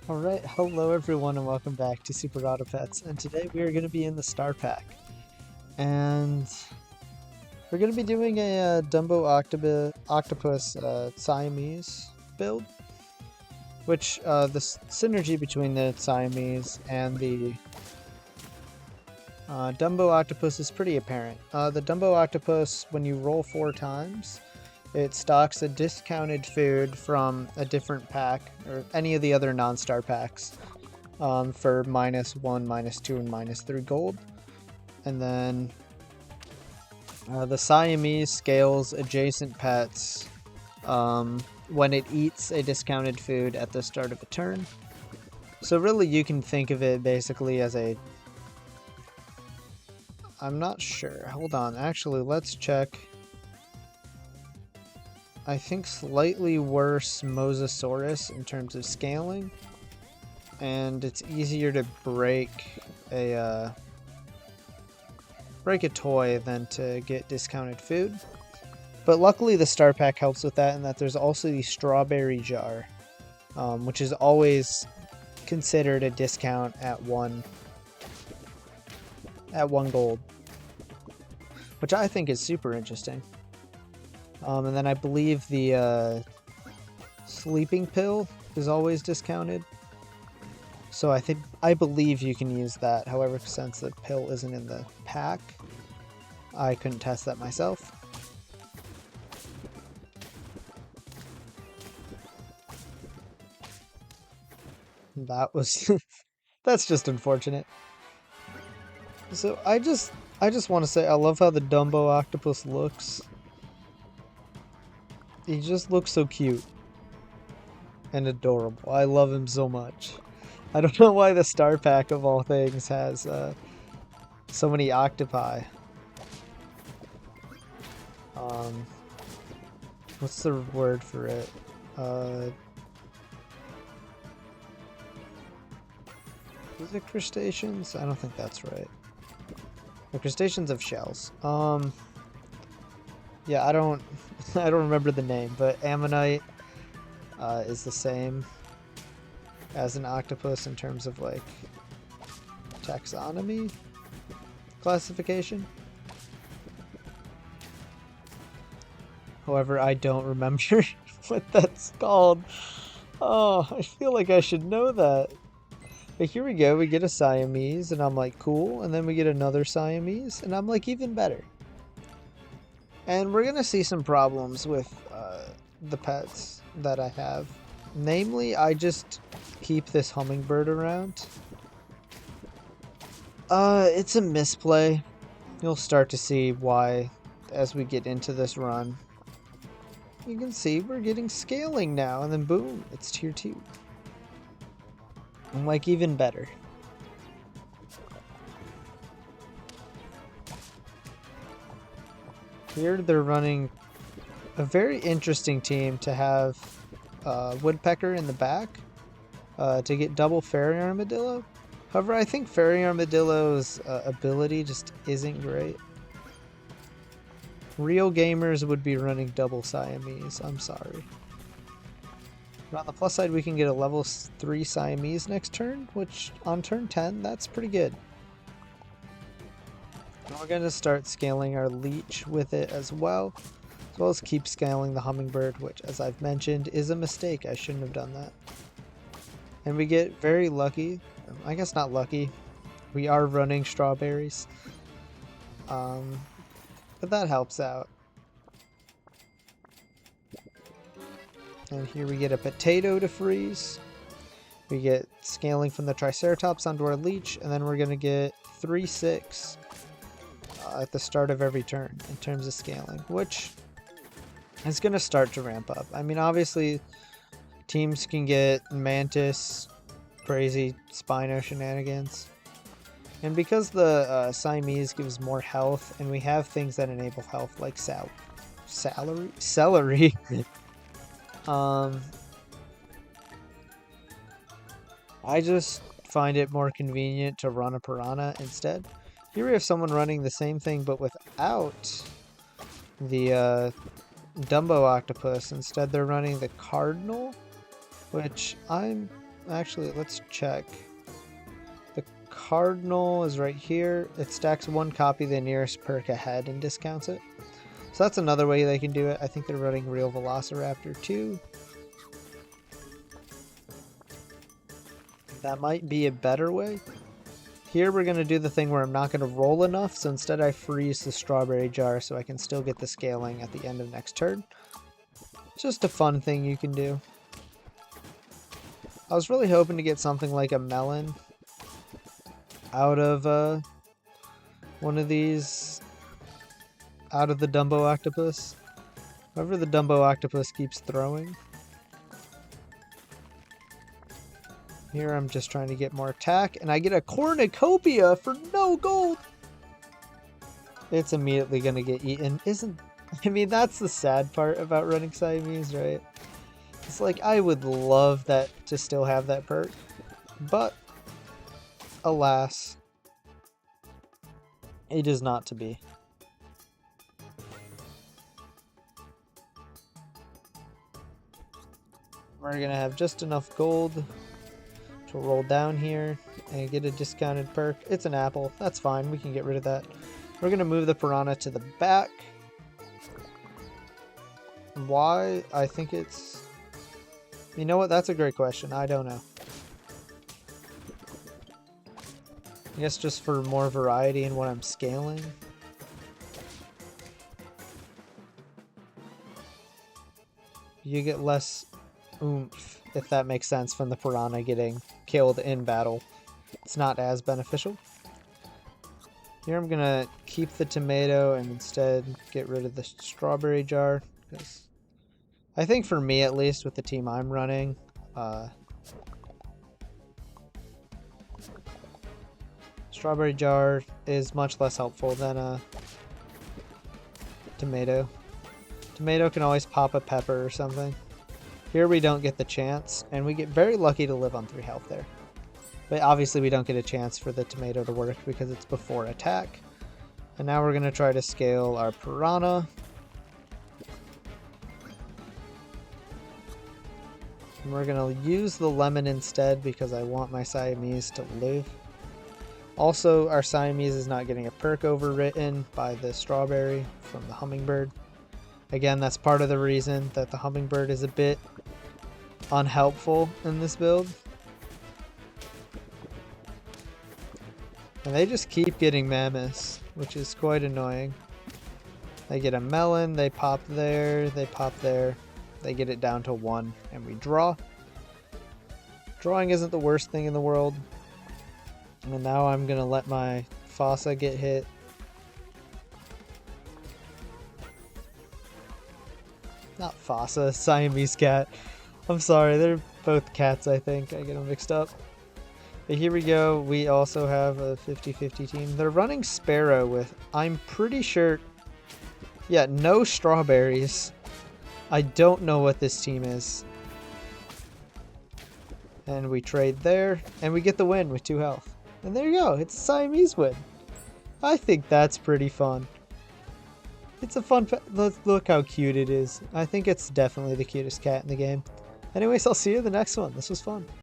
Alright, hello everyone and welcome back to Super Auto Pets, and today we are going to be in the Star Pack. And we're going to be doing a Dumbo Octopus Siamese build, which the synergy between the Siamese and the Dumbo Octopus is pretty apparent. The Dumbo Octopus, when you roll 4 times, it stocks a discounted food from a different pack, or any of the other non-star packs, for -1, -2, and -3 gold. And then the Siamese scales adjacent pets when it eats a discounted food at the start of a turn. So really you can think of it basically as a... I'm not sure. Hold on. Actually, let's check. I think slightly worse Mosasaurus in terms of scaling, and it's easier to break a toy than to get discounted food. But luckily the star pack helps with that, and that there's also the strawberry jar, which is always considered a discount at one gold, which I think is super interesting. And then I believe the sleeping pill is always discounted. So I believe you can use that. However, since the pill isn't in the pack, I couldn't test that myself. That was that's just unfortunate. So I just want to say I love how the Dumbo octopus looks. He just looks so cute and adorable. I love him so much. I don't know why the star pack of all things has so many octopi. What's the word for it? Is it crustaceans? I don't think that's right. The crustaceans have shells. Yeah, I don't remember the name, but ammonite is the same as an octopus in terms of like taxonomy classification. However, I don't remember what that's called. Oh, I feel like I should know that. But here we go, we get a Siamese, and I'm like, cool. And then we get another Siamese, and I'm like, even better. And we're gonna see some problems with the pets that I have. Namely, I just keep this hummingbird around. It's a misplay. You'll start to see why as we get into this run. You can see we're getting scaling now, and then boom, it's tier 2. I'm like, even better. Here they're running a very interesting team to have Woodpecker in the back to get double Fairy Armadillo. However, I think Fairy Armadillo's ability just isn't great. Real gamers would be running double Siamese, I'm sorry. But on the plus side, we can get a level 3 Siamese next turn, which on turn 10, that's pretty good. And we're going to start scaling our leech with it as well as keep scaling the hummingbird, which, as I've mentioned, is a mistake. I shouldn't have done that. And we get very lucky. I guess not lucky. We are running strawberries. But that helps out. And here we get a potato to freeze. We get scaling from the Triceratops onto our leech, and then we're going to get 3/6 at the start of every turn in terms of scaling, which is going to start to ramp up. I mean, obviously, teams can get Mantis, crazy Spino shenanigans. And because the Siamese gives more health, and we have things that enable health, like celery. I just find it more convenient to run a piranha instead. Here we have someone running the same thing, but without the Dumbo octopus. Instead, they're running the cardinal, which I'm Actually, let's check. The cardinal is right here. It stacks one copy of the nearest perk ahead and discounts it. So that's another way they can do it. I think they're running Real Velociraptor too. That might be a better way. Here we're going to do the thing where I'm not going to roll enough, so instead I freeze the strawberry jar so I can still get the scaling at the end of next turn. Just a fun thing you can do. I was really hoping to get something like a melon out of one of these, out of the Dumbo Octopus. However, the Dumbo Octopus keeps throwing. Here I'm just trying to get more attack, and I get a cornucopia for no gold! It's immediately gonna get eaten. I mean, that's the sad part about running Siamese, right? It's like, I would love that to still have that perk, but alas, it is not to be. We're gonna have just enough gold to roll down here and get a discounted perk. It's an apple. That's fine. We can get rid of that. We're going to move the piranha to the back. Why? I think it's... You know what? That's a great question. I don't know. I guess just for more variety in what I'm scaling. You get less oomph, if that makes sense, from the piranha getting killed in battle. It's not as beneficial. Here I'm gonna keep the tomato and instead get rid of the strawberry jar, because I think for me at least with the team I'm running, strawberry jar is much less helpful than a tomato. Tomato can always pop a pepper or something. Here we don't get the chance, and we get very lucky to live on 3 health there. But obviously we don't get a chance for the tomato to work because it's before attack. And now we're going to try to scale our piranha. And we're going to use the lemon instead because I want my Siamese to live. Also, our Siamese is not getting a perk overwritten by the strawberry from the hummingbird. Again, that's part of the reason that the hummingbird is a bit unhelpful in this build. And they just keep getting mammoths, which is quite annoying. They get a melon, they pop there, they pop there. They get it down to 1, and we draw. Drawing isn't the worst thing in the world. And now I'm going to let my fossa get hit. Not fossa, Siamese cat. I'm sorry, they're both cats, I think. I get them mixed up. But here we go. We also have a 50-50 team. They're running Sparrow with, I'm pretty sure, yeah, no strawberries. I don't know what this team is. And we trade there, and we get the win with 2 health. And there you go. It's a Siamese win. I think that's pretty fun. It's a fun let's look how cute it is. I think it's definitely the cutest cat in the game. Anyways, I'll see you in the next one. This was fun.